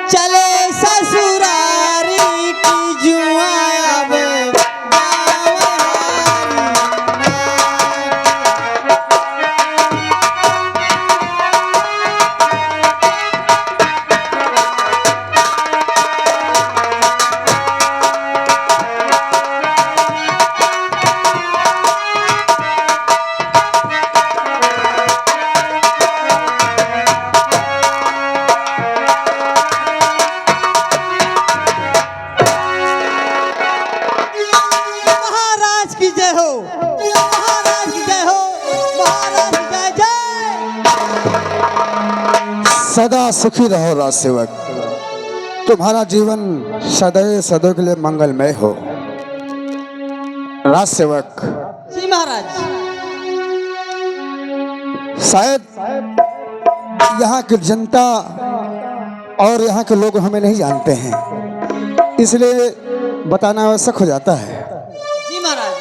चले ससुरारी की जुआ अब सदा सुखी रहो राज सेवक। तुम्हारा जीवन सदैव सदैव के लिए मंगलमय हो राज सेवक। जी महाराज। शायद यहाँ की जनता और यहाँ के लोग हमें नहीं जानते हैं, इसलिए बताना आवश्यक हो जाता है। जी महाराज।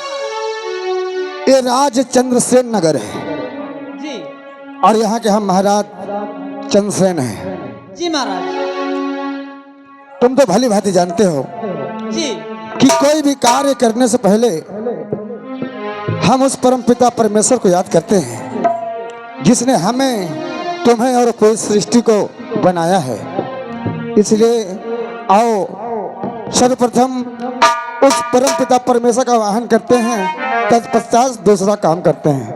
ये राज चंद्रसेन नगर है जी। और यहाँ के हम महाराज चंद्रसेन हैं। जी महाराज। तुम तो भली भांति जानते हो जी कि कोई भी कार्य करने से पहले हम उस परम पिता परमेश्वर को याद करते हैं जिसने हमें तुम्हें और पूरी सृष्टि को बनाया है। इसलिए आओ सर्वप्रथम उस परम पिता परमेश्वर का आवाहन करते हैं, तत्पश्चात दूसरा काम करते हैं।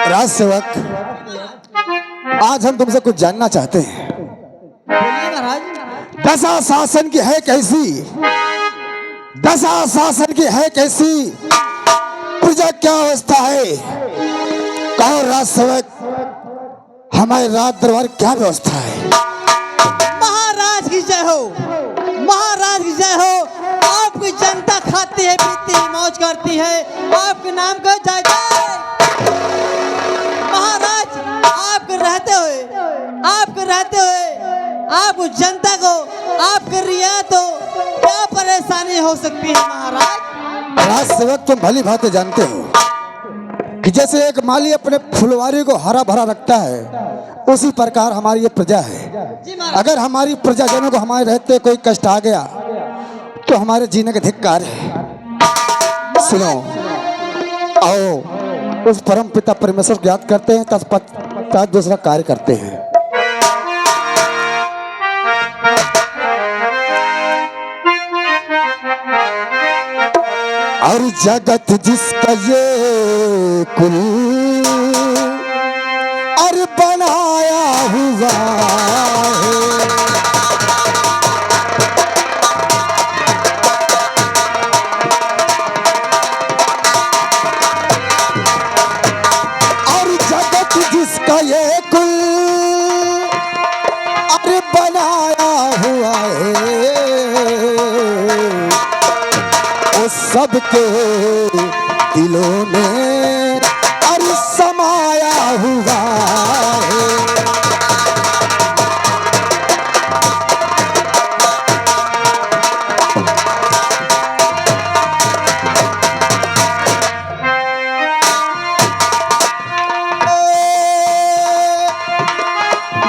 राज सेवक, आज हम तुमसे कुछ जानना चाहते हैं। बोलिए महाराज। दशा शासन की है कैसी, दशा शासन की है कैसी, प्रजा क्या अवस्था है। कहो राज सेवक, हमारे राज दरबार क्या व्यवस्था है। महाराज की जय हो, महाराज की जय हो। आपकी जनता खाती है, पीती है, मौज करती है, आपके नाम का जय जय। महाराज आपके रहते हुए आप जनता को, आपके रियायत को क्या परेशानी हो सकती है महाराज। राज सेवक, तुम भली भांति जानते हो कि जैसे एक माली अपने फुलवारी को हरा भरा रखता है, उसी प्रकार हमारी ये प्रजा है। अगर हमारी प्रजाजनों को हमारे रहते कोई कष्ट आ गया तो हमारे जीने के धिक्कार है। सुनो, आओ उस परम पिता परमेश्वर को याद करते हैं, तत्पश्चात दूसरा कार्य करते हैं। और जगत जिसका ये कुल और बनाया हुआ है, और जगत जिसका ये कुल और बनाया हुआ है, सबके दिलों में और समाया हुआ है।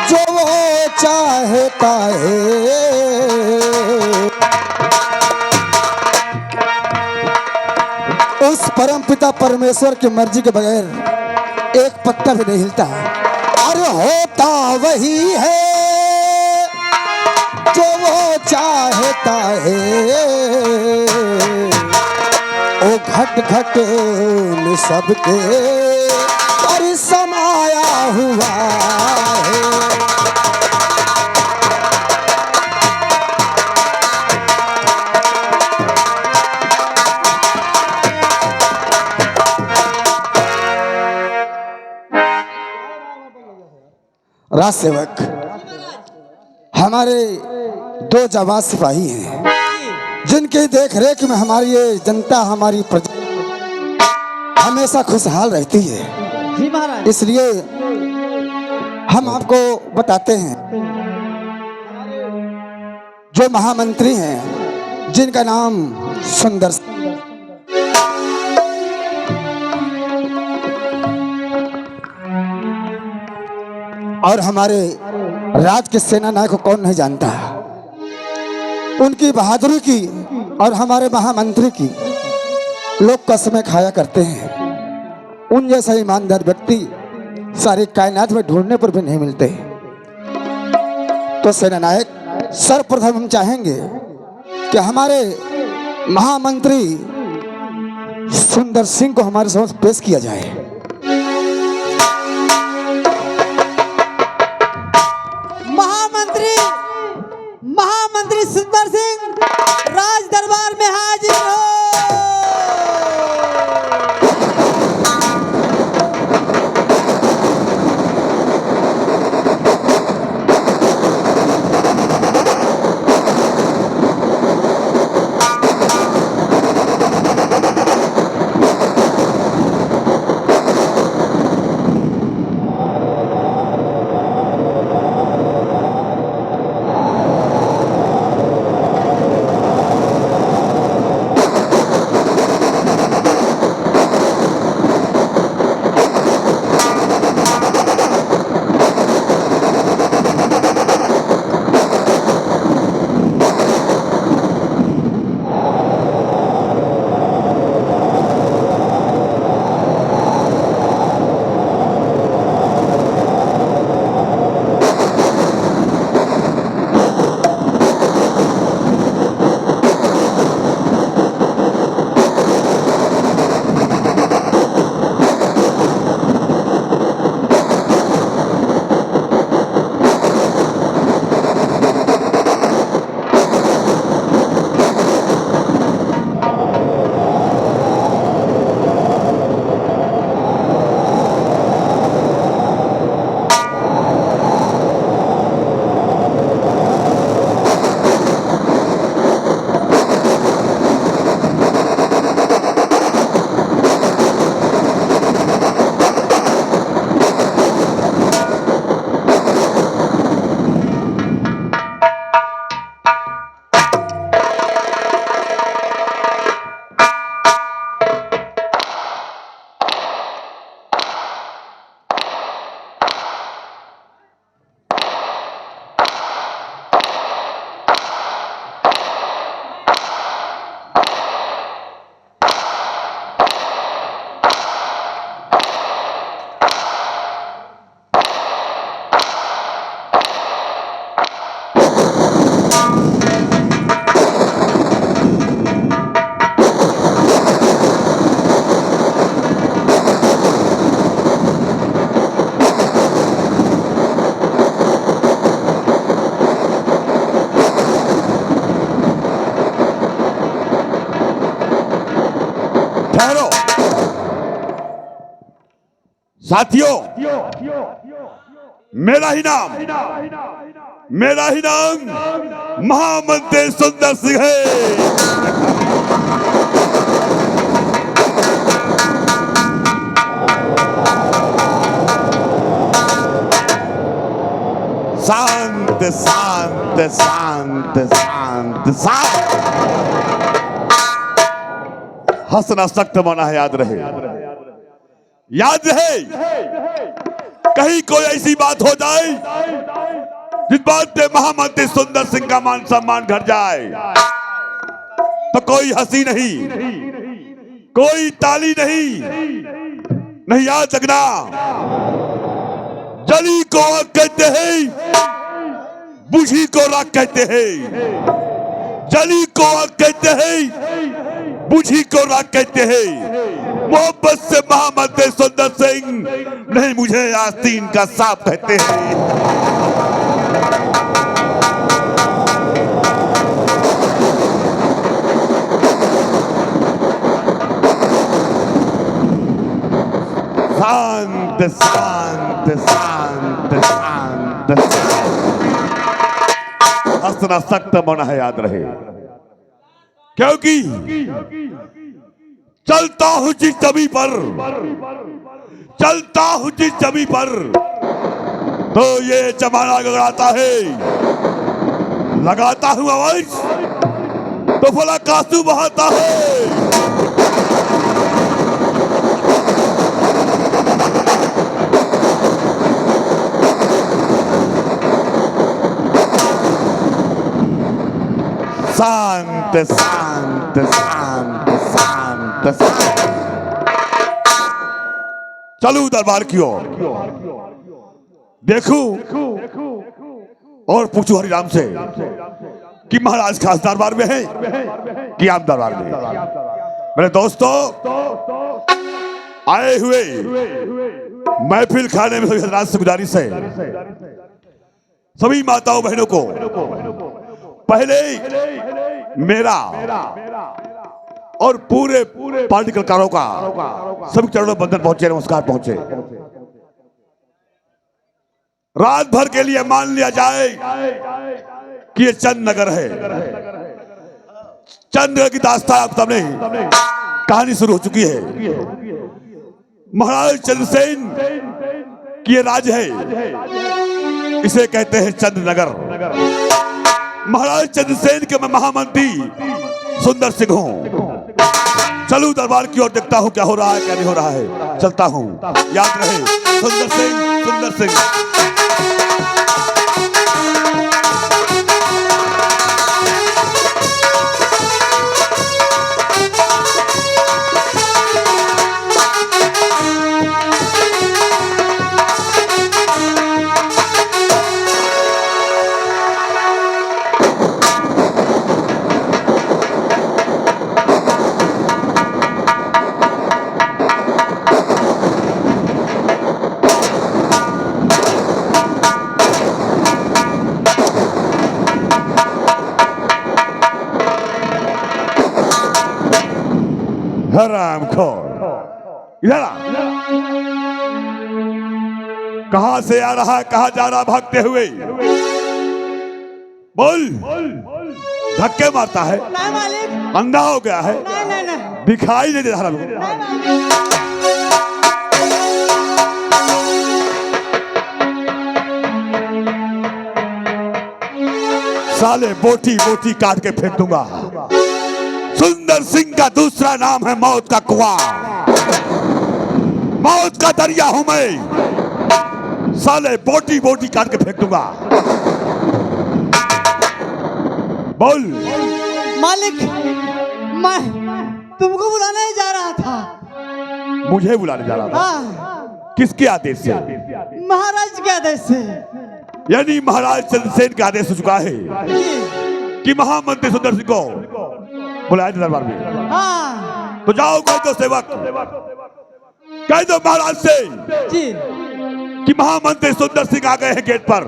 जो वो चाहता है उस परम पिता परमेश्वर की मर्जी के बगैर एक पत्ता भी नहीं हिलता, और होता वही है जो वो चाहता है। ओ घट घट में सबके और समाया हुआ है। राज सेवक, हमारे दो जाबाज सिपाही हैं जिनके देख रेख में हमारी ये जनता, हमारी प्रजा हमेशा खुशहाल रहती है। जी महाराज। इसलिए हम आपको बताते हैं, जो महामंत्री हैं जिनका नाम सुंदर और हमारे राज के सेना नायक को कौन नहीं जानता। उनकी बहादुरी की और हमारे महामंत्री की लोग कसमें खाया करते हैं। उन जैसा ईमानदार व्यक्ति सारी कायनात में ढूंढने पर भी नहीं मिलते। तो सेना नायक, सर्वप्रथम हम चाहेंगे कि हमारे महामंत्री सुंदर सिंह को हमारे समक्ष पेश किया जाए। महामंत्री महामंत्री सुंदर सिंह राज दरबार में हाजिर हो। साथियों, मेरा ही नाम महामंत्री सुंदर सिंह है। शांत शांत शांत शांत शांत। हंसना सख्त मना है, याद रहे, याद रहे। कहीं कोई ऐसी बात हो जाए जिस बात पे महामंत्री सुंदर सिंह का मान सम्मान घट जाए तो कोई हंसी नहीं, कोई ताली नहीं, याद रखना। जली को आग कहते हैं, बुझी को राख कहते हैं। जली को आग कहते हैं, बुझी को राख कहते हैं। मोहब्बत से महामंत्री सुंदर सिंह नहीं, मुझे आस्तीन का सांप कहते हैं। शांत शांत शांत शांत। हंसना सख्त मना है, याद रहे, क्योंकि चलता हूं जिस जमी पर, चलता हूं जिस जमी पर, तो ये जमाना गड़ाता है। लगाता हूं आवाज तो फलक आंसू बहाता है। शांत शांत शांत शांत शांत। चलू दरबार की ओर, देखूं और पूछू हरिराम से कि महाराज खास दरबार में है कि आम दरबार में। मेरे दोस्तों, आए हुए महफिल खाने में सभी हजरात से गुजारिश है, सभी माताओं बहनों को पहले मेरा और पूरे पार्टी कलाकारों का सभी चरणों में बंधन पहुंचे, नमस्कार पहुंचे। रात भर के लिए मान लिया जाए कि ये चंद नगर है। चंद नगर की दास्तान आप सामने कहानी शुरू हो चुकी है। महाराज चंद्रसेन की ये राज है, इसे कहते हैं चंद नगर। महाराज चंद्रसेन के मैं महामंत्री सुंदर सिंह हूं। चलू दरबार की ओर, देखता हूं क्या हो रहा है क्या नहीं हो रहा है। चलता हूं, याद रहे सुंदर सिंह, सुंदर सिंह। हरामखोर, इधर आ। कहां से आ रहा है, कहां जा रहा भागते हुए? बोल। धक्के मारता है? नहीं मालिक। अंधा हो गया है? नहीं नहीं नहीं। दिखाई नहीं दे रहा। साले बोटी बोटी काट के फेंक दूंगा। सुंदर सिंह का दूसरा नाम है मौत का कुआं, मौत का दरिया हूं मैं। साले बोटी बोटी काट के फेंक दूंगा। बोल। मालिक, मैं तुमको बुलाने ही जा रहा था। मुझे बुलाने जा रहा था? हाँ। किसके आदेश से? महाराज के आदेश से। यानी महाराज चंद्रसेन का आदेश हो चुका है कि महामंत्री सुंदर सिंह को बुलाया दरबार में। हाँ। तो जाओ, कह दो सेवक, कह दो महाराज से जी कि महामंत्री सुंदर सिंह आ गए हैं गेट पर।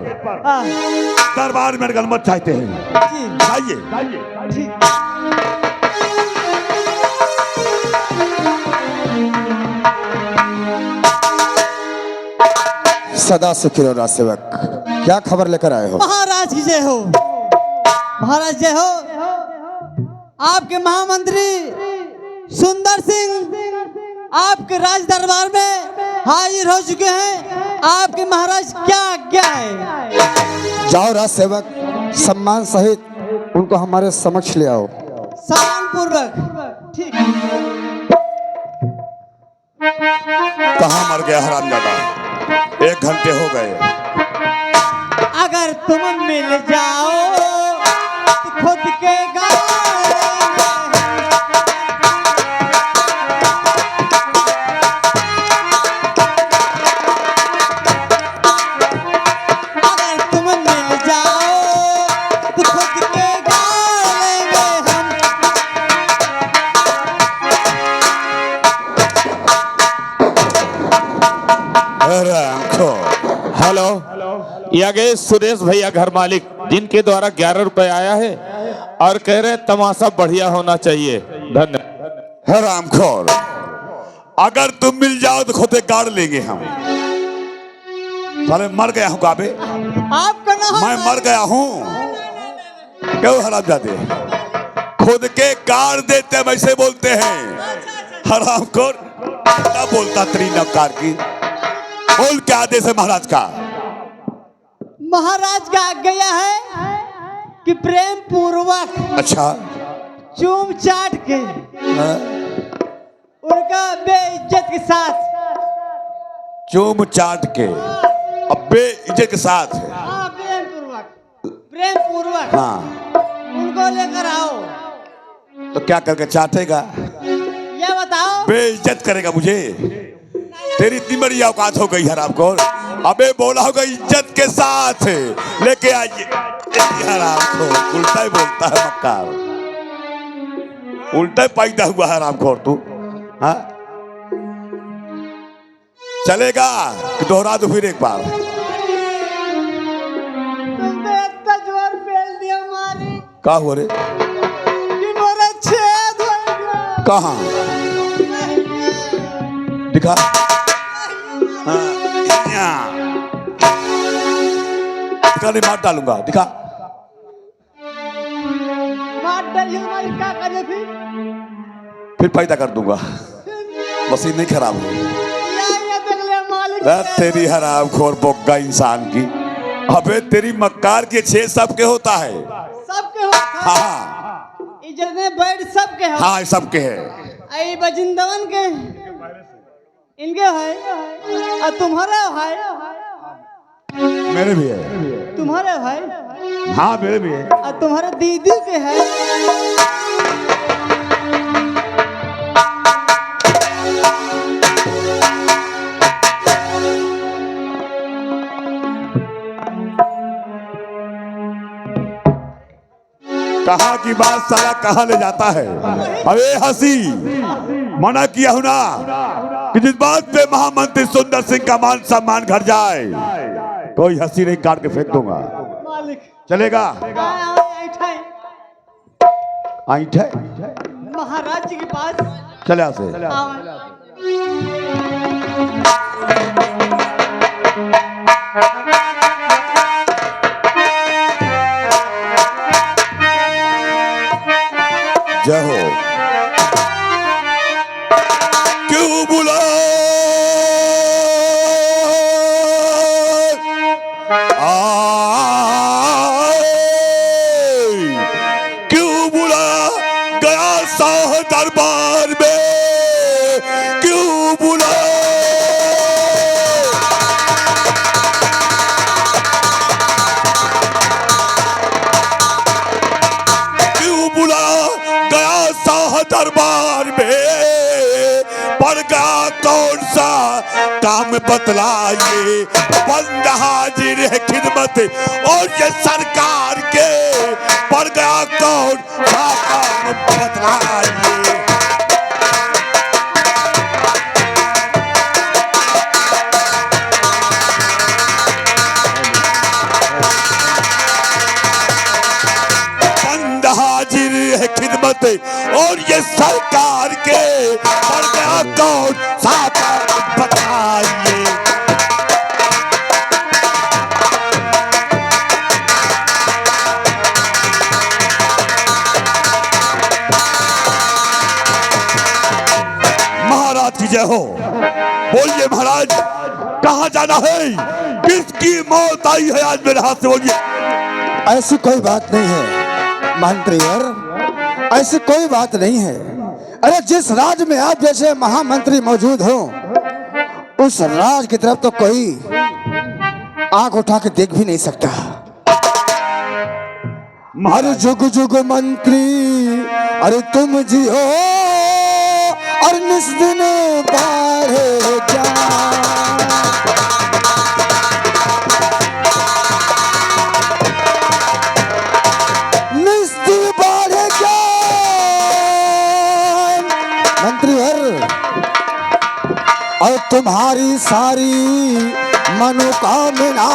हाँ। दरबार में गलमत चाहते हैं। जी आइए। ठीक। सदा सुखी रहो राज सेवक। क्या खबर लेकर आए हो? महाराज की जय हो। महाराज जय हो। आपके महामंत्री सुंदर सिंह आपके राज दरबार में हाजिर हो चुके हैं। आपके महाराज क्या आज्ञा है? जाओ राज सेवक, सम्मान सहित उनको हमारे समक्ष ले आओ। सम्मान पूर्वक। ठीक। कहाँ मर गया हरामजादा? 1 घंटे हो गए। अगर तुम मिल जाओ तो खुद के गाँव हेलो, ये गए सुरेश भैया घर मालिक, जिनके द्वारा 11 रुपए आया है और कह रहे तमाशा बढ़िया होना चाहिए। धन्यवाद। हरामखोर, अगर तुम मिल जाओ तो खुद गाड़ लेंगे हम। साले मर गया हूँ काबे, आपका नाम मैं मर गया हूँ। क्यों हरामजादे? खुद के गाड़ देते वैसे बोलते हैं। हरामखोर क्या बोलता तेरी नवकार की? बोल क्या आदेश है महाराज का? महाराज का आज्ञा है कि प्रेम पूर्वक अच्छा, चूम चाट के उनका बेइज्जत के साथ, चूम चाट के अब बेइज्जत के साथ। हाँ, प्रेम पूर्वक, प्रेम पूर्वक हाँ, उनको को लेकर आओ। तो क्या करके चाटेगा? ये बताओ। बेइज्जत करेगा मुझे? तेरी इतनी बड़ी औकात हो गई हरामखोर। अबे बोला होगा इज्जत के साथ लेके आइए। हरामखोर उल्टा ही बोलता है मक्कार, उल्टा ही पैदा हुआ है हरामखोर तू। हाँ चलेगा कि दोहरा दो फिर एक बार? तुमने इतना जोर फेल दिया मारी क्या हुआ रे? कि मेरा छेद हो गया। कहाँ दिखा? हाँ यहाँ दिखा, नहीं मार डालूंगा। दिखा। मार डालिए मारी, क्या करे फिर पैदा कर दूंगा। मशीन नहीं खराब हो। ये देख ले मालिक। तेरी हराम खोर बोगा इंसान की। अबे तेरी मक्कार के छेद सबके होता है। सबके होता है। हाँ ये जितने बेड सबके हो। हाँ सबके है। आई बजिंदवन के इनके है और तुम्हारे है। मेरे भी है। तुम्हारे है। हाँ मेरे भी है। और तुम्हारे दीदी के है। कहाँ की बात साला कहाँ ले जाता है? अबे हंसी मना किया हूं ना कि जिस बात पे महामंत्री सुंदर सिंह का मान सम्मान घर जाए, कोई हंसी नहीं, काट के फेंक दूंगा। मालिक चलेगा? आइट है महाराज जी के पास। चले यहाँ से। जय हो। क्यों बुला क्यों बुला गया शाह दरबार में? क्यों बुला? क्यों बुला गया शाह दरबार में? पड़ गया कौन सा काम बतलाइए? बंद हाजिर है खिदमत और ये सरकार के, पड़ गया कौन सा काम बतलाइए? बंद हाजिर है खिदमत और ये सरकार के, पड़ गया कौन सा काम बतलाइए? महाराज की जय हो। बोलिए महाराज, कहाँ जाना है? किसकी मौत आई है आज मेरे हाथ से? बोलिए। ऐसी कोई बात नहीं है मंत्रीवर, ऐसी कोई बात नहीं है। अरे जिस राज में आप जैसे महामंत्री मौजूद हो, उस राज की तरफ तो कोई आंख उठा के देख भी नहीं सकता। अरे जुग जुग मंत्री, अरे तुम जी हो और निस दिन बाढ़े जा। और तुम्हारी सारी मनोकामना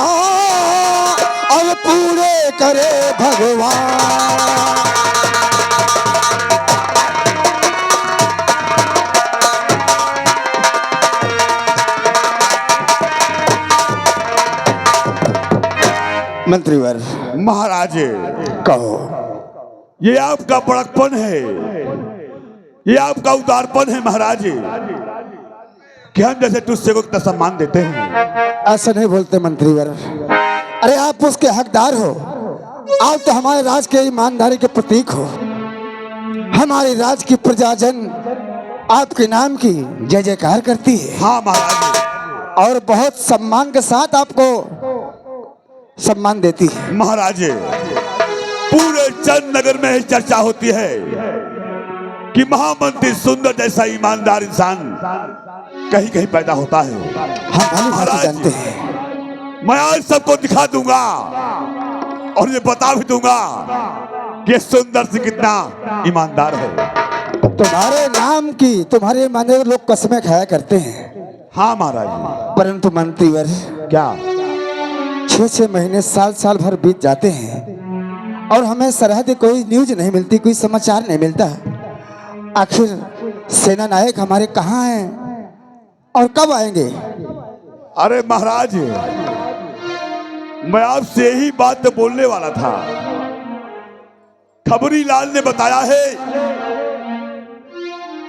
और पूरे करे भगवान। मंत्रीवर। महाराज कहो। ये आपका बड़कपन है, ये आपका उदारपन है महाराज कि हम जैसे तुझसे को इतना सम्मान देते हैं। ऐसा नहीं बोलते मंत्रीवर। अरे आप उसके हकदार हो, आप तो हमारे राज के ईमानदारी के प्रतीक हो। हमारे राज की प्रजाजन आपके नाम की जय जयकार करती है। हाँ महाराज, और बहुत सम्मान के साथ आपको सम्मान देती है। महाराज पूरे चंद नगर में ही चर्चा होती है कि महामंत्री सुंदर जैसा ईमानदार इंसान कहीं कहीं पैदा होता है। हम भली भांति जानते हैं। मैं आज सबको दिखा दूंगा और ये बता भी दूंगा कि सुंदर सिंह कितना ईमानदार है। तुम्हारे नाम की तुम्हारे ईमानदार लोग कसमें खाया करते हैं। हाँ महाराज। परंतु मंत्रीवर, क्या 6-6 महीने साल भर बीत जाते हैं और हमें सरहद कोई न्यूज नहीं मिलती, कोई समाचार नहीं मिलता। आखिर सेना नायक हमारे कहाँ हैं और कब आएंगे? अरे महाराज, मैं आपसे यही बात तो बोलने वाला था। खबरी लाल ने बताया है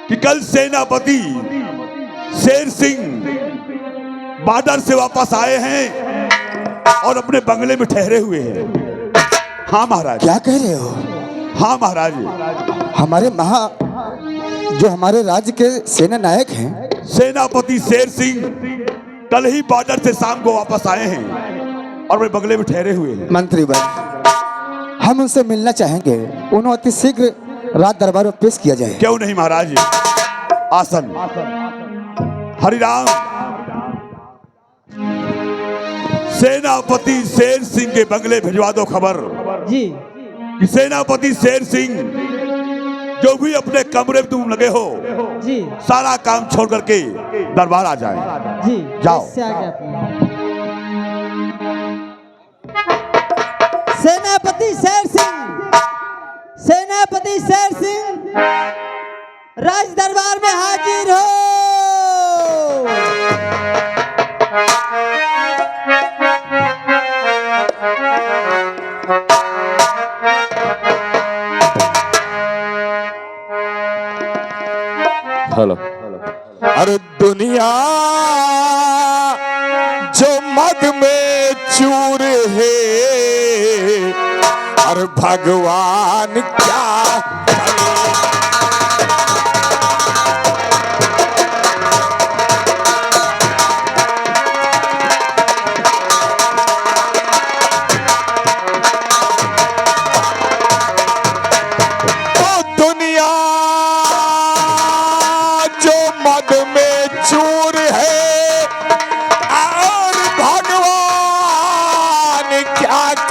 कि कल सेनापति शेर सिंह बॉर्डर से वापस आए हैं और अपने बंगले में ठहरे हुए हैं। हाँ महाराज। क्या कह रहे हो? हाँ महाराज। जो हमारे राज्य के सेना नायक हैं, सेनापति शेर सिंह कल ही बॉर्डर से शाम को वापस आए हैं और वे बंगले में ठहरे हुए हैं। मंत्रीवर, हम उनसे मिलना चाहेंगे। उन्हें अति शीघ्र राज दरबार में पेश किया जाए। क्यों नहीं महाराज। आसन। हरिराम, सेनापति शेर सिंह के बंगले भिजवा दो खबर जी कि सेनापति शेर सिंह जो भी अपने कमरे में तुम लगे हो जी सारा काम छोड़ करके दरबार आ जाए। जी जाओ। इससे आगे अपना। सेनापति शेर सिंह, सेनापति शेर सिंह राज दरबार में हाजिर हो। हेलो। अरे दुनिया जो मद में चूर है, और भगवान क्या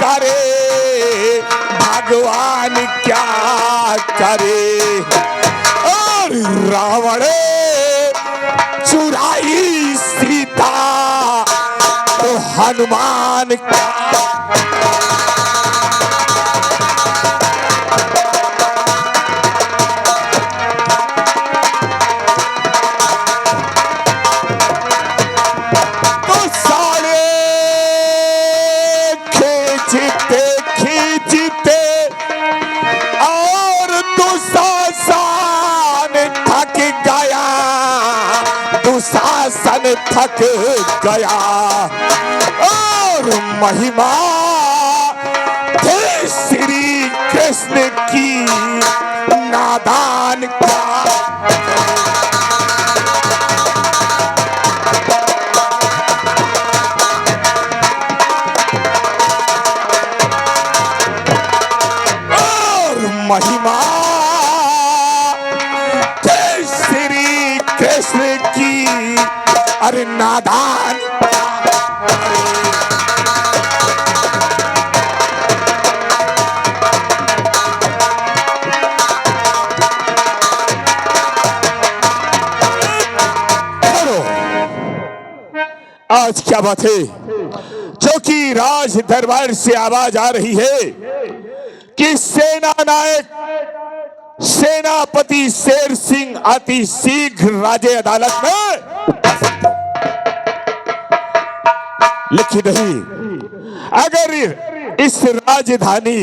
करे। भगवान क्या करे। और रावण चुराई सीता तो हनुमान क्या। तो सारे खींचते खींचते और दुशासन थक गया, दुशासन थक गया। और महिमा थे श्री कृष्ण की नादान का। महिमा श्री कृष्ण की, अरे नादान। आज क्या बात है जो कि राज दरबार से आवाज आ रही है कि सेना नायक सेनापति शेर सिंह अति शीघ्र राज्य अदालत में उपस्थित हो। लिखी नहीं, अगर इस राजधानी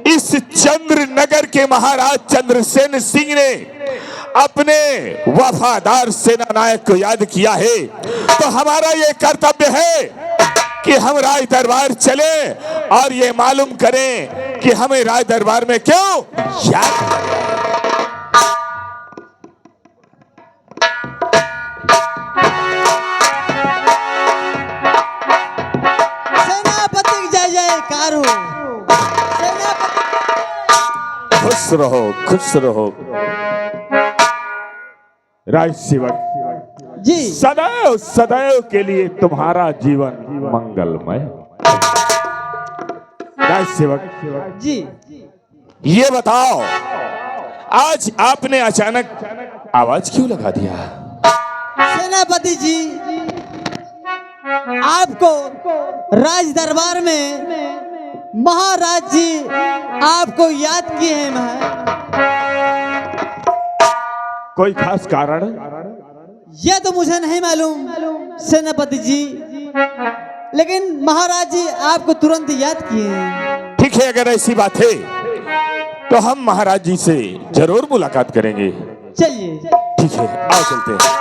इस चंद्र नगर के महाराज चंद्रसेन सिंह ने अपने वफादार सेना नायक को याद किया है, तो हमारा ये कर्तव्य है कि हम राज दरबार चले और ये मालूम करें कि हमें राज दरबार में क्यों याद। सेनापति जय जयकार हो। सेनापति रहो, खुश रहो। राज सेवक जी सदैव सदैव के लिए तुम्हारा जीवन मंगलमय। राज सेवक जी ये बताओ, आज आपने अचानक आवाज क्यों लगा दिया? सेनापति जी, आपको राज दरबार में महाराज जी आपको याद किए हैं। कोई खास कारण? यह तो मुझे नहीं मालूम सेनापति जी, लेकिन महाराज जी आपको तुरंत याद किए हैं। ठीक है, अगर ऐसी बात है तो हम महाराज जी से जरूर मुलाकात करेंगे। चलिए। ठीक है, आओ चलते हैं।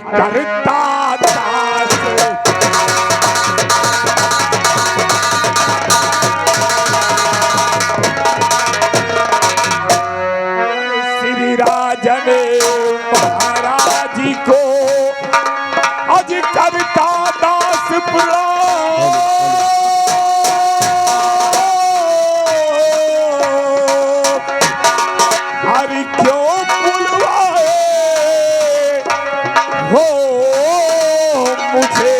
करता दास श्री राजन महाराज को आज करता दास हरि क्यों बुलवाए हो मुझे,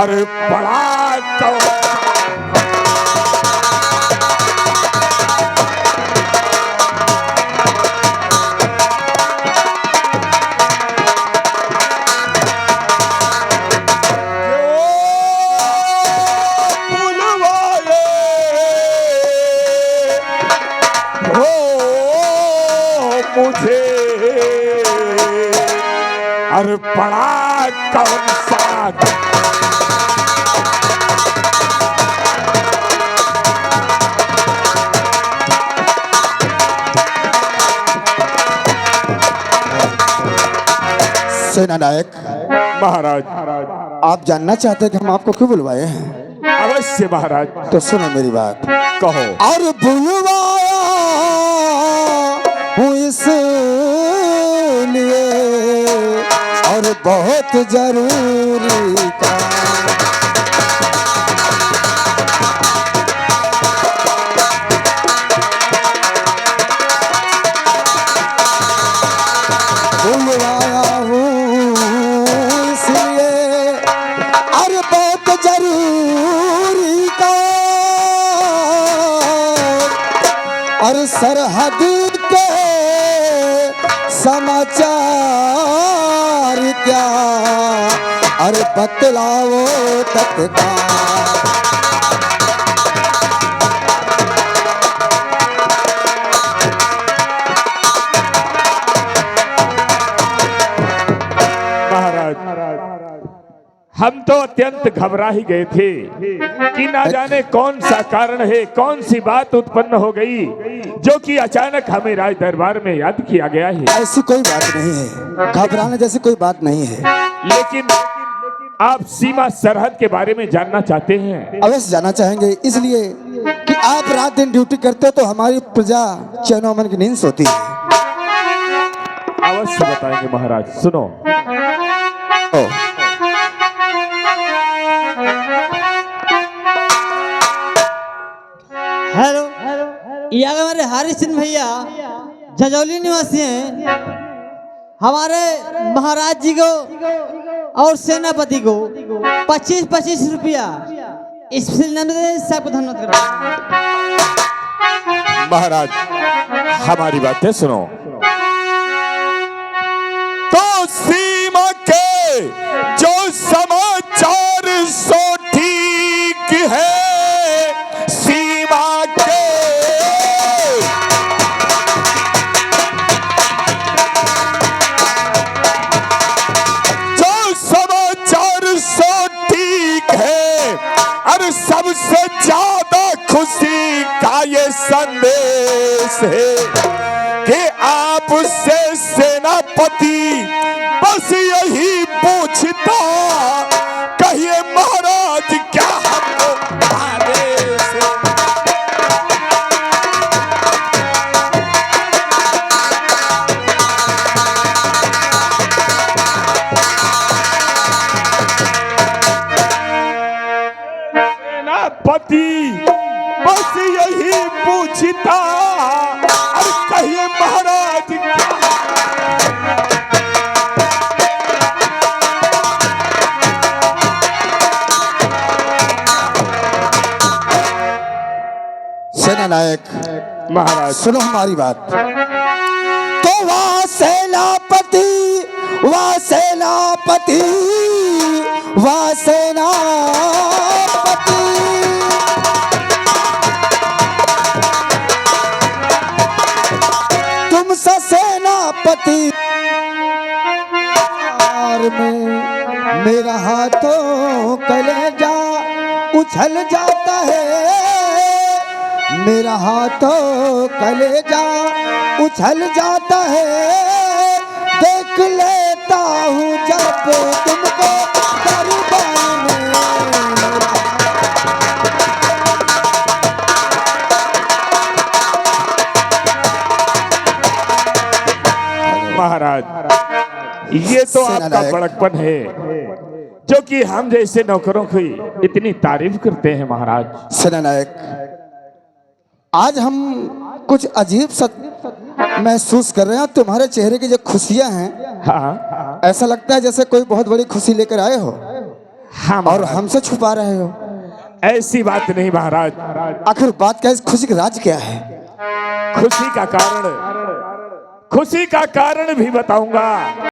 अरे बड़ा तो मुझे, अरे बड़ा कौन सा सेना नायक महाराज। आप जानना चाहते हैं कि हम आपको क्यों बुलवाए हैं? अवश्य महाराज। तो सुनो मेरी बात। कहो। और बुलवाया हूँ इसलिए, और बहुत जरूरी का बुलवाया हूँ इसलिए, और बहुत जरूरी का, और सरहद के समाचार क्या, और बतलाओ तत्काल। हम तो अत्यंत घबरा ही गए थे कि ना जाने कौन सा कारण है, कौन सी बात उत्पन्न हो गई जो कि अचानक हमें राज दरबार में याद किया गया है। ऐसी कोई बात नहीं है, घबराने जैसी कोई बात नहीं है। लेकिन आप सीमा सरहद के बारे में जानना चाहते हैं? अवश्य जानना चाहेंगे, इसलिए कि आप रात दिन ड्यूटी करते हो तो हमारी प्रजा चैन अमन की नींद सोती है। अवश्य बताएंगे महाराज, सुनो। हेलो, ये हमारे हरिश्चंद्र भैया जजौली निवासी हैं। हमारे महाराज जी को और सेनापति को 25-25 रुपया इस सबको धन्यवाद करते हैं। महाराज हमारी बातें सुनो। तो सीमा के जो समाचार सो ठीक है, सीमा के जो समाचार सो ठीक है, अरे संदेश है कि आपसे सेनापति बस यही पूछता, कहिए महाराज क्या हमको आदेश है। सेनापति बस यही पूछता, और कहिए महाराज क्या। सेना नायक महाराज सुनो हमारी बात। तो वाह सेनापति, वाह सेनापति, वाह सेनापति, तुम सा सेनापति में मेरा हाथों कलेजा उछल जाता है, मेरा हाथों कलेजा उछल जाता है, देख लेता हूँ जब तुमको दरबार में। महाराज ये तो आपका बड़कपन है, जो कि हम जैसे नौकरों की इतनी तारीफ करते हैं महाराज। सेना नायक, आज हम कुछ अजीब सा महसूस कर रहे हैं। तुम्हारे चेहरे की जो खुशियां हैं, हाँ ऐसा लगता है जैसे कोई बहुत बड़ी खुशी लेकर आए हो हाँ और हमसे छुपा रहे हो। ऐसी बात नहीं महाराज। आखिर बात क्या है, इस खुशी का राज क्या है? खुशी का कारण भी बताऊंगा।